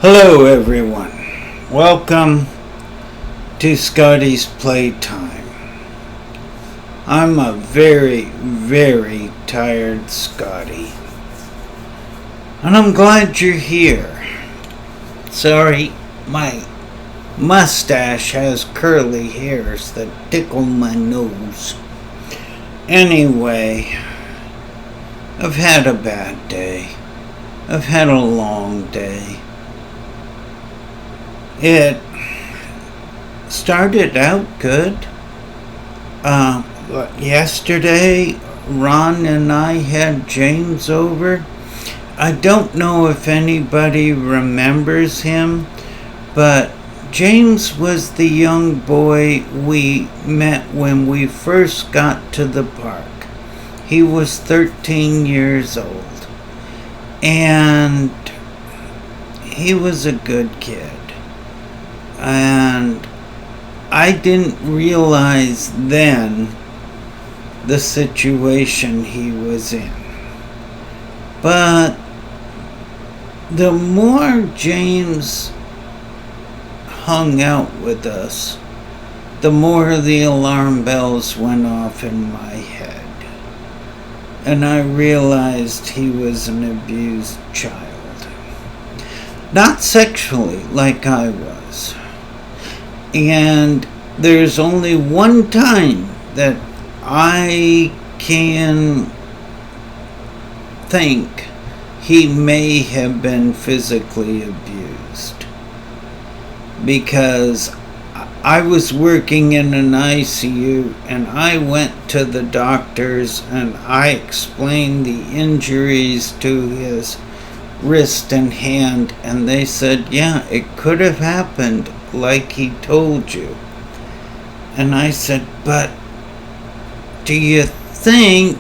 Hello, everyone. Welcome to Scotty's Playtime. I'm a very, very tired Scotty, and I'm glad you're here. Sorry, my mustache has curly hairs that tickle my nose. Anyway, I've had a bad day. I've had a long day. It started out good. Yesterday, Ron and I had James over. I don't know if anybody remembers him, but James was the young boy we met when we first got to the park. He was 13 years old, and he was a good kid. And I didn't realize then the situation he was in. But the more James hung out with us, the more the alarm bells went off in my head. And I realized he was an abused child. Not sexually, like I was. And there's only one time that I can think he may have been physically abused. Because I was working in an ICU and I went to the doctors and I explained the injuries to his wrist and hand, and they said, yeah, it could have happened like he told you. And I said, but do you think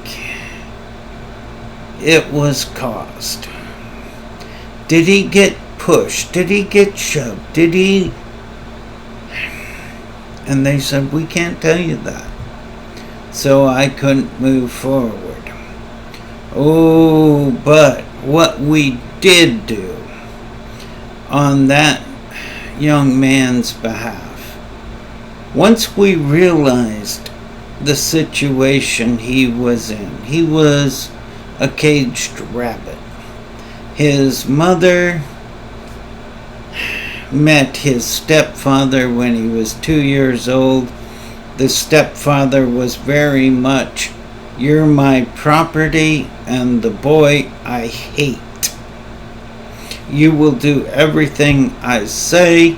it was caused? Did he get pushed? Did he get shoved? Did he? And they said, we can't tell you that. So I couldn't move forward. Oh, but what we did do on that young man's behalf, once we realized the situation he was in, he was a caged rabbit. His mother met his stepfather when he was 2 years old. The stepfather was very much, you're my property, and the boy I hate. You will do everything I say,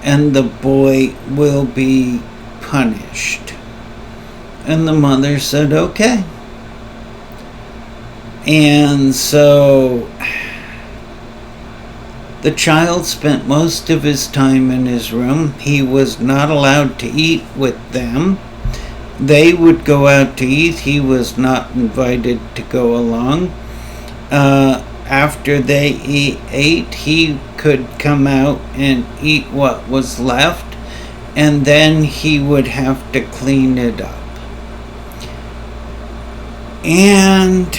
and the boy will be punished. And the mother said, okay. And so the child spent most of his time in his room. He was not allowed to eat with them. They would go out to eat. He was not invited to go along. After they ate, he could come out and eat what was left, and then he would have to clean it up. And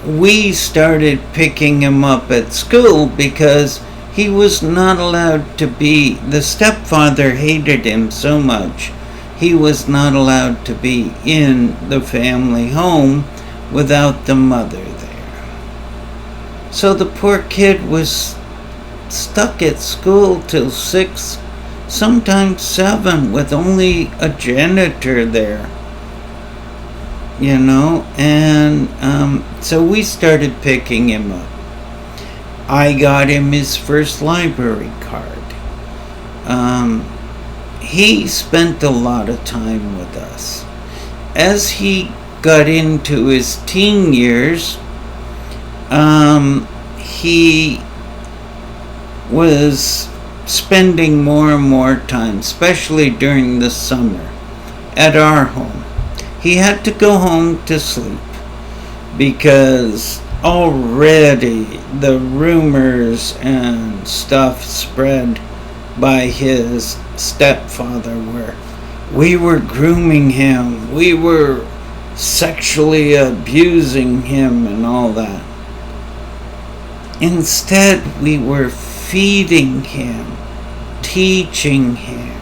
we started picking him up at school because he was not allowed to be, the stepfather hated him so much, he was not allowed to be in the family home without the mother there. So the poor kid was stuck at school till 6, sometimes 7, with only a janitor there. And so we started picking him up. I got him his first library card. He spent a lot of time with us. As he got into his teen years, he was spending more and more time, especially during the summer, at our home. He had to go home to sleep because already the rumors and stuff spread by his stepfather where we were grooming him, we were sexually abusing him and all that. Instead, we were feeding him, teaching him.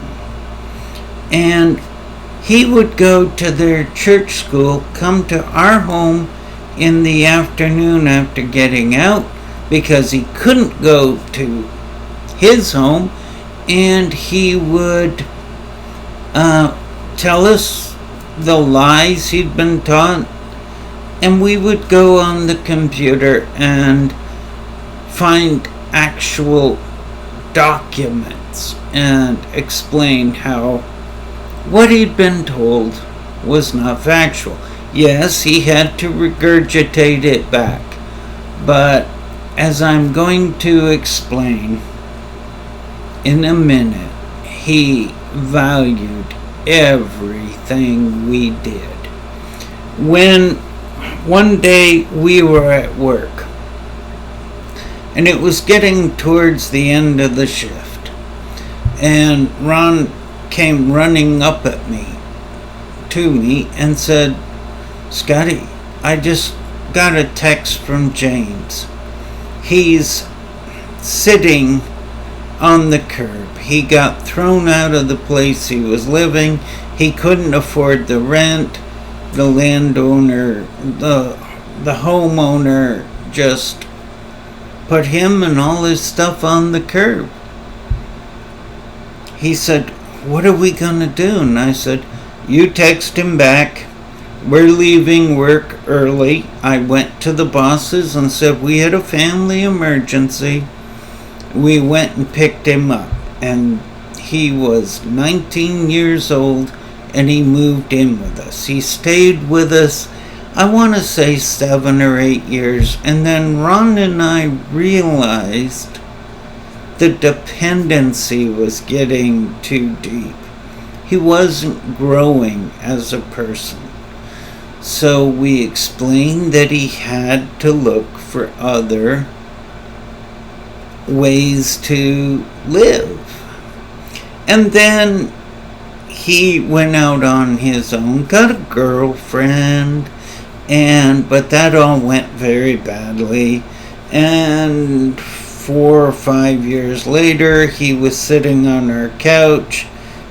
And he would go to their church school, come to our home in the afternoon after getting out because he couldn't go to his home, and he would tell us the lies he'd been taught, and we would go on the computer and find actual documents and explain how what he'd been told was not factual. Yes, he had to regurgitate it back, but as I'm going to explain in a minute, he valued everything we did. When one day we were at work, and it was getting towards the end of the shift, and Ron came running up at me, to me, and said, "Scotty, I just got a text from James. He's sitting on the curb. He got thrown out of the place he was living. He couldn't afford the rent. The landowner, the homeowner just put him and all his stuff on the curb." He said, "What are we gonna do?" And I said, "You text him back. We're leaving work early." I went to the bosses and said we had a family emergency. We went and picked him up, and he was 19 years old, and he moved in with us. He stayed with us, I want to say 7 or 8 years, and then Ron and I realized the dependency was getting too deep. He wasn't growing as a person. So we explained that he had to look for other ways to live. And then he went out on his own, got a girlfriend, but that all went very badly. And 4 or 5 years later, he was sitting on our couch,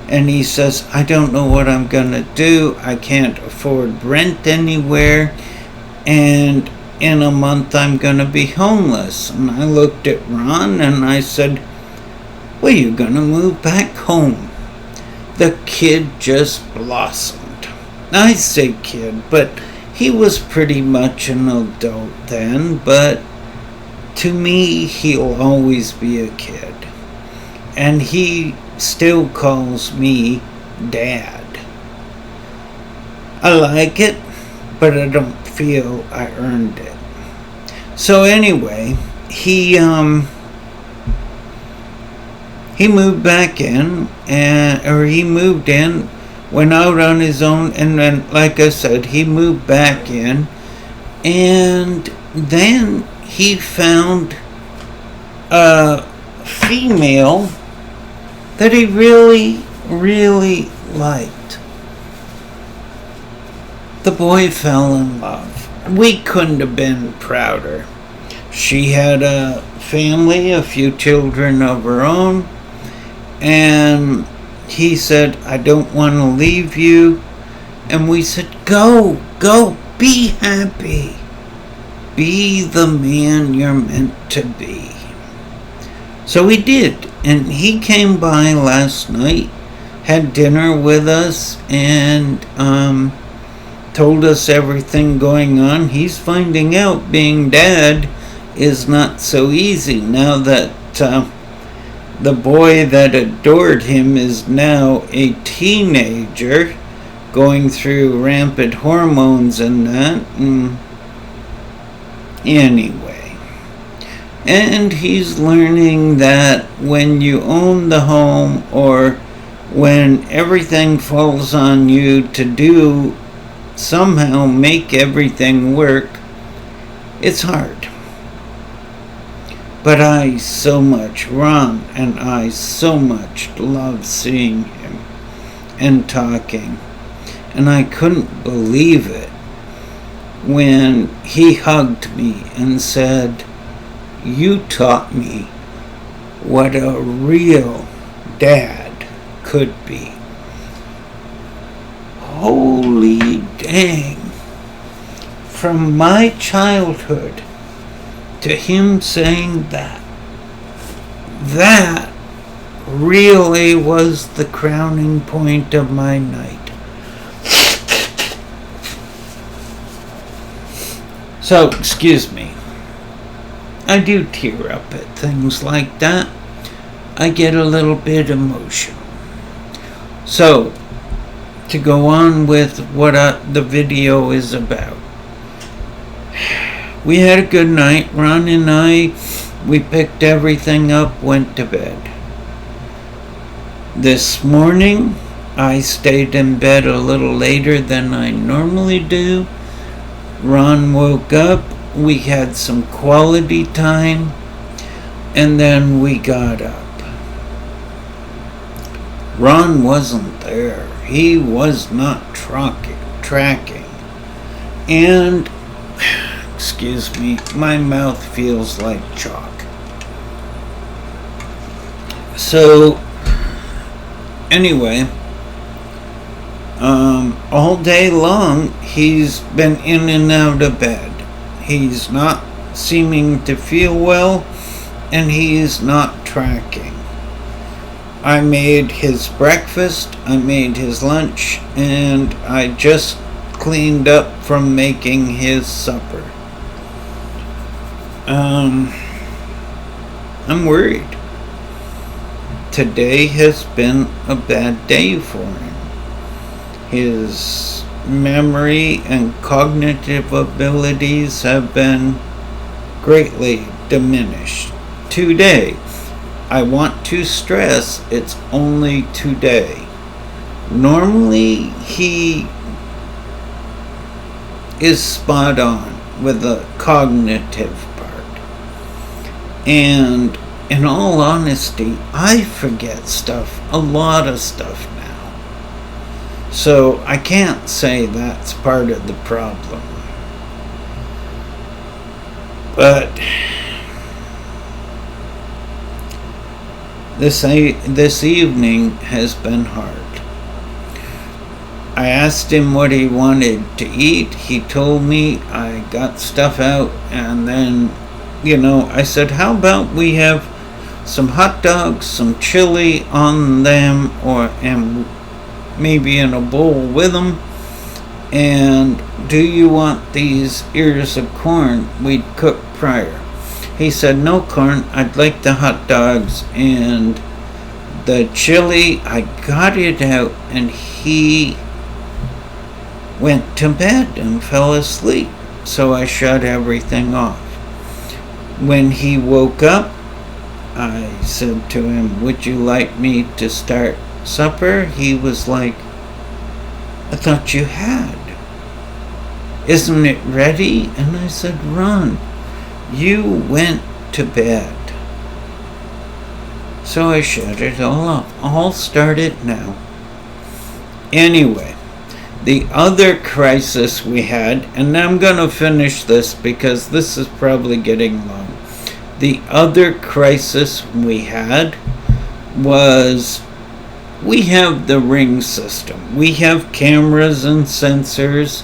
and he says, "I don't know what I'm gonna do. I can't afford rent anywhere, and in a month I'm gonna be homeless." And I looked at Ron and I said, "Well, you're gonna move back home." The kid just blossomed. I say kid, but he was pretty much an adult then, but to me, he'll always be a kid. And he still calls me Dad. I like it, but I don't feel I earned it. So anyway, he moved back in, he moved in, went out on his own, and then, like I said, he moved back in, and then he found a female that he really, really liked. The boy fell in love. We couldn't have been prouder. She had a family, a few children of her own, and he said, "I don't want to leave you." And we said, go, be happy. Be the man you're meant to be. So we did, and he came by last night, had dinner with us, and told us everything going on. He's finding out being dad is not so easy now that the boy that adored him is now a teenager, going through rampant hormones and that. Anyway, and he's learning that when you own the home, or when everything falls on you to do somehow make everything work, it's hard. But Ron and I so much love seeing him and talking. And I couldn't believe it when he hugged me and said, you taught me what a real dad could be. Holy dang. From my childhood to him saying that really was the crowning point of my night. So, excuse me. I do tear up at things like that. I get a little bit emotional. So, to go on with what the video is about. We had a good night. Ron and I, we picked everything up, went to bed. This morning, I stayed in bed a little later than I normally do. Ron woke up, we had some quality time, and then we got up. Ron wasn't there. He was not tracking. And, excuse me, my mouth feels like chalk. So, anyway, all day long, he's been in and out of bed. He's not seeming to feel well, and he's not tracking. I made his breakfast, I made his lunch, and I just cleaned up from making his supper. I'm worried. Today has been a bad day for him. His memory and cognitive abilities have been greatly diminished. Today, I want to stress it's only today. Normally, he is spot on with the cognitive part. And in all honesty, I forget stuff, a lot of stuff now. So I can't say that's part of the problem. But this evening has been hard. I asked him what he wanted to eat. He told me. I got stuff out, and then, I said, how about we have some hot dogs, some chili on them, and maybe in a bowl with them, and do you want these ears of corn we'd cooked prior? He said, no corn, I'd like the hot dogs and the chili. I got it out, and he went to bed and fell asleep, so I shut everything off. When he woke up, I said to him, would you like me to start supper? He was like, I thought you had. Isn't it ready? And I said, Ron, you went to bed. So I shut it all off. I'll start it now. Anyway, the other crisis we had, and I'm going to finish this because this is probably getting long. The other crisis we had was we have the Ring system. We have cameras and sensors,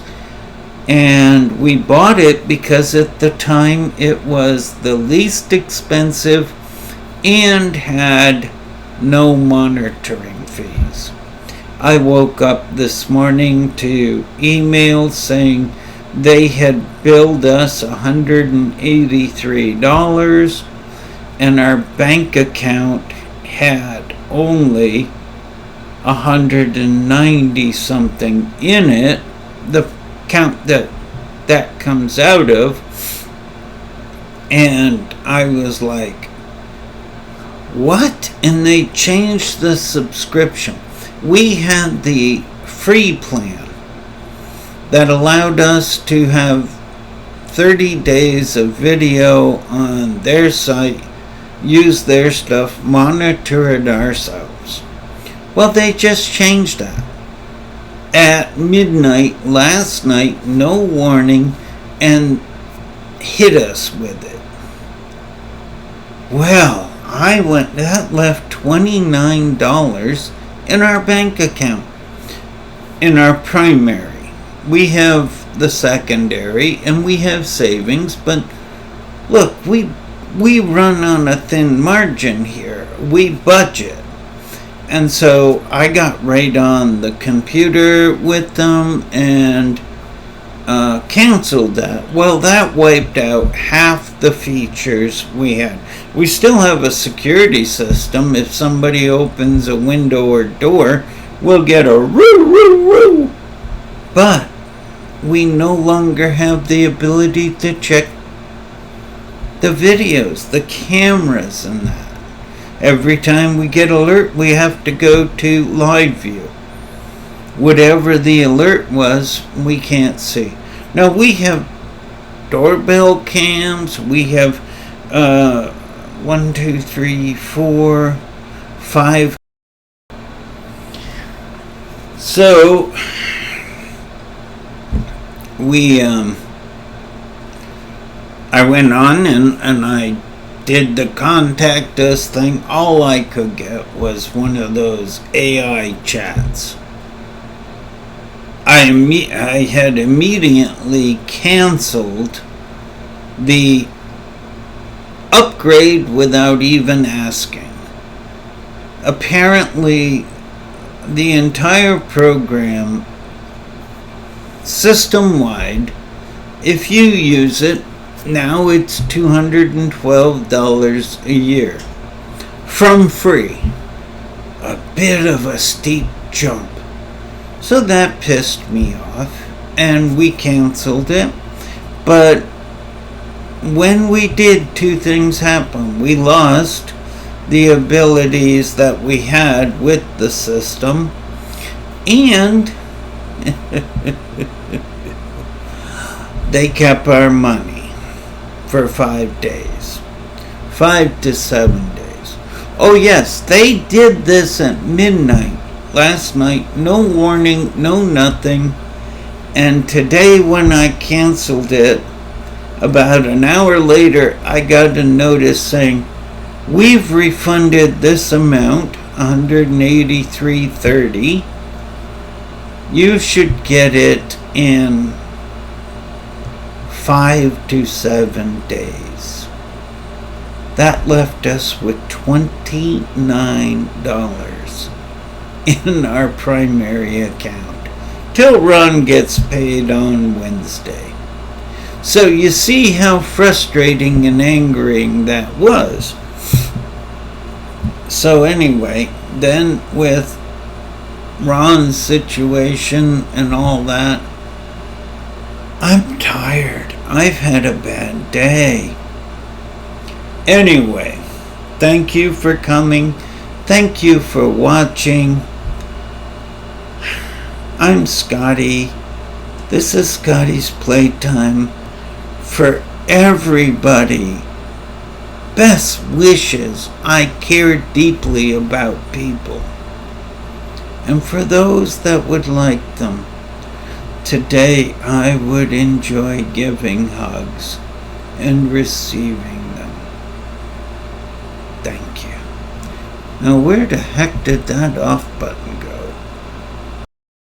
and we bought it because at the time it was the least expensive and had no monitoring fees. I woke up this morning to emails saying they had billed us $183 and our bank account had only 190 something in it, the count that comes out of. And I was like, what? And they changed the subscription. We had the free plan that allowed us to have 30 days of video on their site, use their stuff, monitor it ourselves. Well, they just changed that. At midnight last night, no warning, and hit us with it. Well, that left $29 in our bank account, in our primary. We have the secondary and we have savings, but look, we run on a thin margin here. We budget. And so I got right on the computer with them and canceled that. Well, that wiped out half the features we had. We still have a security system. If somebody opens a window or door, we'll get a roo roo roo. But we no longer have the ability to check the videos, the cameras and that. Every time we get alert, we have to go to live view. Whatever the alert was, we can't see. Now we have doorbell cams. We have 1, 2, 3, 4, 5. So I went on and I did the contact us thing. All I could get was one of those AI chats. I had immediately canceled the upgrade without even asking. Apparently, the entire program, system-wide, if you use it, now it's $212 a year. From free. A bit of a steep jump. So that pissed me off, and we canceled it. But when we did, two things happened. We lost the abilities that we had with the system, and they kept our money for 5 days. 5 to 7 days. Oh yes, they did this at midnight last night. No warning, no nothing. And today when I canceled it, about an hour later, I got a notice saying, we've refunded this amount, $183.30. You should get it in 5 to 7 days. That left us with $29 in our primary account till Ron gets paid on Wednesday. So you see how frustrating and angering that was. So anyway, then with Ron's situation and all that, I'm tired. I've had a bad day. Anyway, thank you for coming. Thank you for watching. I'm Scotty. This is Scotty's Playtime. For everybody, best wishes. I care deeply about people. And for those that would like them, today I would enjoy giving hugs and receiving them. Thank you. Now where the heck did that off button go?